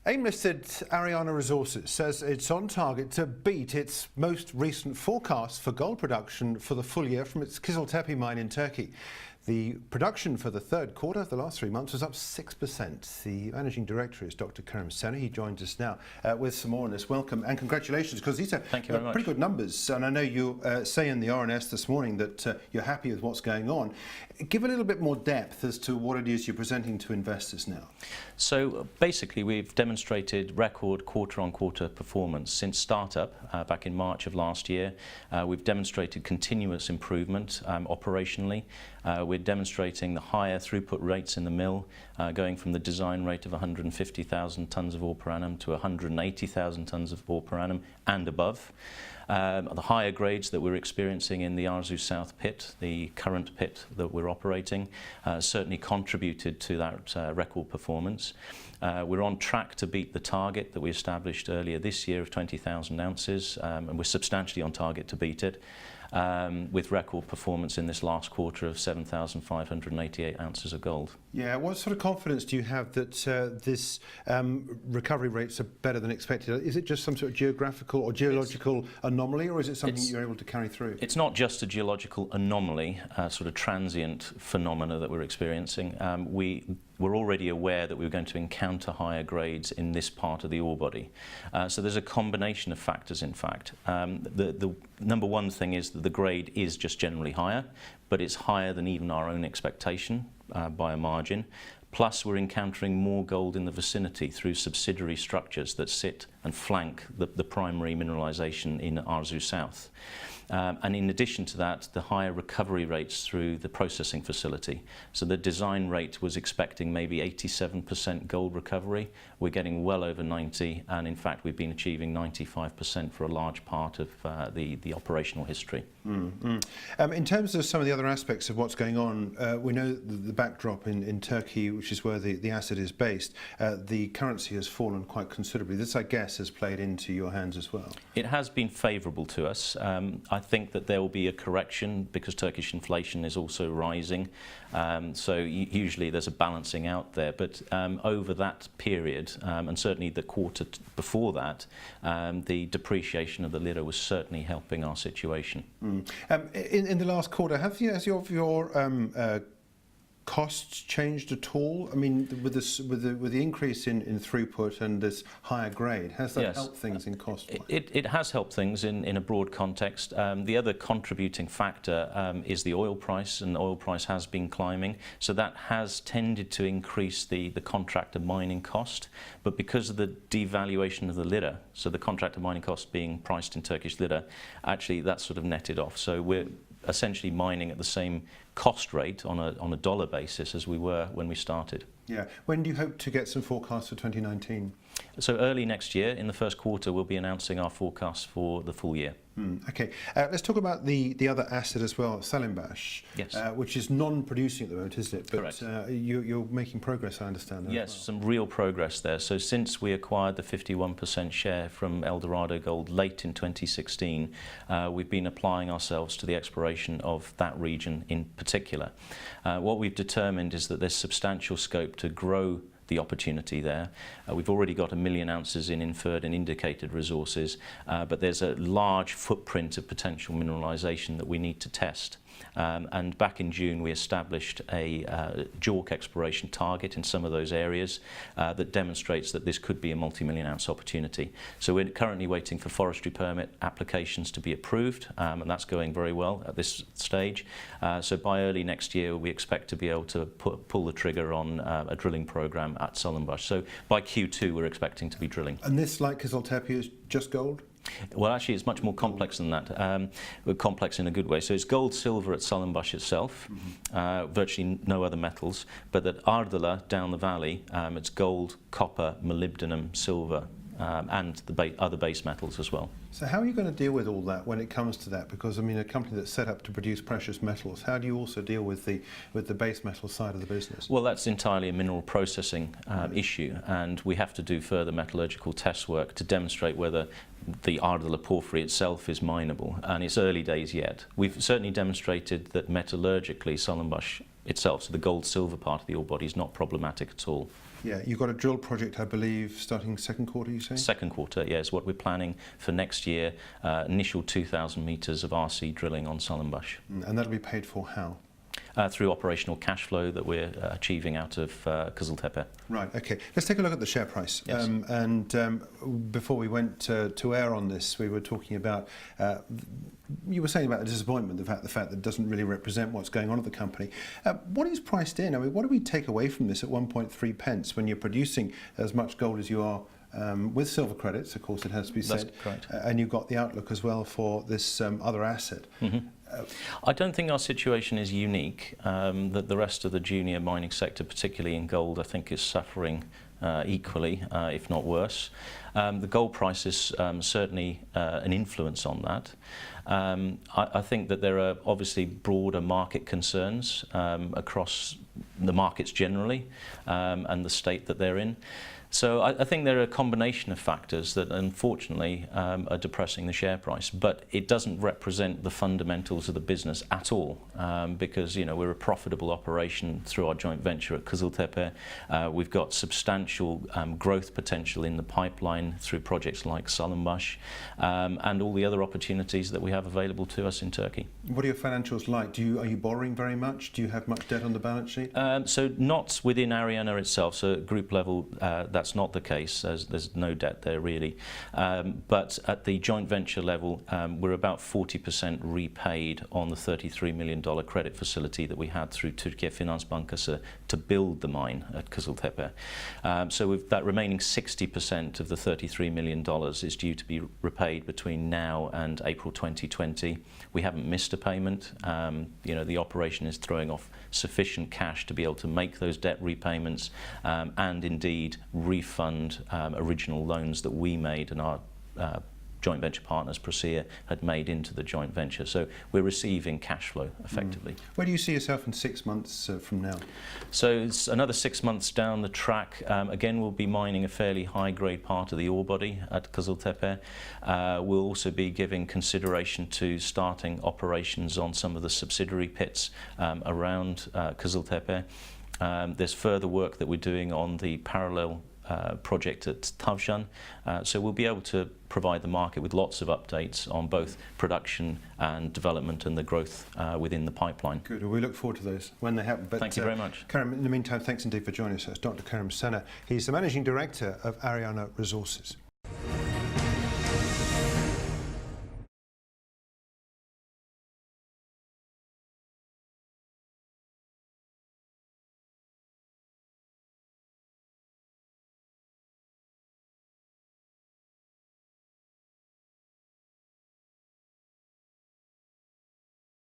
AIM-listed Ariana Resources says it's on target to beat its most recent forecast for gold production for the full year from its Kızıltepe mine in Turkey. The production for the third quarter, the last 3 months, was up 6%. The managing director is Dr. Kerim Sener. He joins us now with some more on this. Welcome and congratulations, because these are pretty good numbers. And I know you say in the RNS this morning that you're happy with what's going on. Give a little bit more depth as to what it is you're presenting to investors now. So basically, we've demonstrated record quarter-on-quarter performance since startup back in March of last year. We've demonstrated continuous improvement operationally. We're demonstrating the higher throughput rates in the mill, going from the design rate of 150,000 tonnes of ore per annum to 180,000 tonnes of ore per annum and above. The higher grades that we're experiencing in the Arzu South pit, the current pit that we're operating, certainly contributed to that record performance. We're on track to beat the target that we established earlier this year of 20,000 ounces, and we're substantially on target to beat it. With record performance in this last quarter of 7,588 ounces of gold. Yeah, what sort of confidence do you have that this recovery rates are better than expected? Is it just some sort of geographical or geological anomaly, or is it something you're able to carry through? It's not just a geological anomaly, sort of transient phenomena that we're experiencing. We're already aware that we're going to encounter higher grades in this part of the ore body. So there's a combination of factors, in fact. The number one thing is that the grade is just generally higher, but it's higher than even our own expectation by a margin. Plus, we're encountering more gold in the vicinity through subsidiary structures that sit and flank the primary mineralisation in Arzu South. And in addition to that, the higher recovery rates through the processing facility. So the design rate was expecting maybe 87% gold recovery. We're getting well over 90, and in fact we've been achieving 95% for a large part of the operational history. In terms of some of the other aspects of what's going on, we know the backdrop in Turkey, which is where the asset is based, the currency has fallen quite considerably. This, I guess, has played into your hands as well. It has been favourable to us. I think that there will be a correction because Turkish inflation is also rising. So usually there's a balancing out there. But over that period, and certainly the quarter before that, the depreciation of the lira was certainly helping our situation. In the last quarter, has your costs changed at all? I mean, with the increase in throughput and this higher grade, has that helped things in cost? It has helped things in a broad context. The other contributing factor is the oil price, and the oil price has been climbing, so that has tended to increase the contractor mining cost. But because of the devaluation of the lira, so the contractor mining cost being priced in Turkish lira, actually that's sort of netted off. So we're essentially mining at the same cost rate on a dollar basis as we were when we started. Yeah. When do you hope to get some forecasts for 2019? So early next year, in the first quarter, we'll be announcing our forecasts for the full year. Okay. Let's talk about the other asset as well, Salimbaş, which is non-producing at the moment, isn't it? But correct. You're making progress, I understand. Yes, some real progress there. So since we acquired the 51% share from Eldorado Gold late in 2016, we've been applying ourselves to the exploration of that region in particular. What we've determined is that there's substantial scope to grow the opportunity there. We've already got 1 million ounces in inferred and indicated resources, but there's a large footprint of potential mineralisation that we need to test. And back in June we established a JORC exploration target in some of those areas that demonstrates that this could be a multi-million ounce opportunity. So we're currently waiting for forestry permit applications to be approved, and that's going very well at this stage. So by early next year we expect to be able to pull the trigger on a drilling program at Salimbaş. So by Q2 we're expecting to be drilling. And this, like Kızıltepe, is just gold? Well, actually, it's much more complex than that. Complex in a good way. So it's gold, silver at Salimbaş itself, virtually no other metals. But at Ardalı, down the valley, it's gold, copper, molybdenum, silver, and the other base metals as well. So how are you going to deal with all that when it comes to that? Because I mean, a company that's set up to produce precious metals, how do you also deal with the base metal side of the business? Well, that's entirely a mineral processing issue, and we have to do further metallurgical test work to demonstrate whether the Ardalı porphyry itself is mineable, and it's early days yet. We've certainly demonstrated that metallurgically Salimbaş itself, so the gold-silver part of the ore body, is not problematic at all. Yeah, you've got a drill project, I believe, starting second quarter, you say? Second quarter, yes, what we're planning for next year, initial 2,000 metres of RC drilling on Sullenbush. And that'll be paid for how? Through operational cash flow that we're achieving out of Kızıltepe. Right, okay. Let's take a look at the share price. Yes. Before we went to air on this, we were talking about, you were saying about the disappointment, the fact that it doesn't really represent what's going on at the company. What is priced in? I mean, what do we take away from this at 1.3 pence when you're producing as much gold as you are with silver credits, of course it has to be said. That's correct. And you've got the outlook as well for this other asset. Mm-hmm. I don't think our situation is unique. That the rest of the junior mining sector, particularly in gold, I think is suffering equally, if not worse. The gold price is certainly an influence on that. I think that there are obviously broader market concerns across the markets generally and the state that they're in. So I think there are a combination of factors that unfortunately are depressing the share price, but it doesn't represent the fundamentals of the business at all, because we're a profitable operation through our joint venture at Kızıltepe. We've got substantial growth potential in the pipeline through projects like Sullenbush and all the other opportunities that we have available to us in Turkey. What are your financials like? Are you borrowing very much? Do you have much debt on the balance sheet? So not within Ariana itself, so at group level that's not the case. There's no debt there really. But at the joint venture level, we're about 40% repaid on the $33 million credit facility that we had through Türkiye Finans Bankası to build the mine at Kızıltepe. So with that remaining 60% of the $33 million is due to be repaid between now and April 2020. We haven't missed a payment. The operation is throwing off sufficient cash to be able to make those debt repayments and indeed refund original loans that we made and our joint venture partners, Procia, had made into the joint venture. So we're receiving cash flow effectively. Where do you see yourself in 6 months from now? So it's another 6 months down the track. Again, we'll be mining a fairly high-grade part of the ore body at Kızıltepe. We'll also be giving consideration to starting operations on some of the subsidiary pits around Kızıltepe. There's further work that we're doing on the parallel project at Tavşan, so we'll be able to provide the market with lots of updates on both production and development and the growth within the pipeline. Good, well, we look forward to those when they happen. But, thank you very much. Kerim, in the meantime, thanks indeed for joining us. That's Dr. Kerim Sener. He's the Managing Director of Ariana Resources.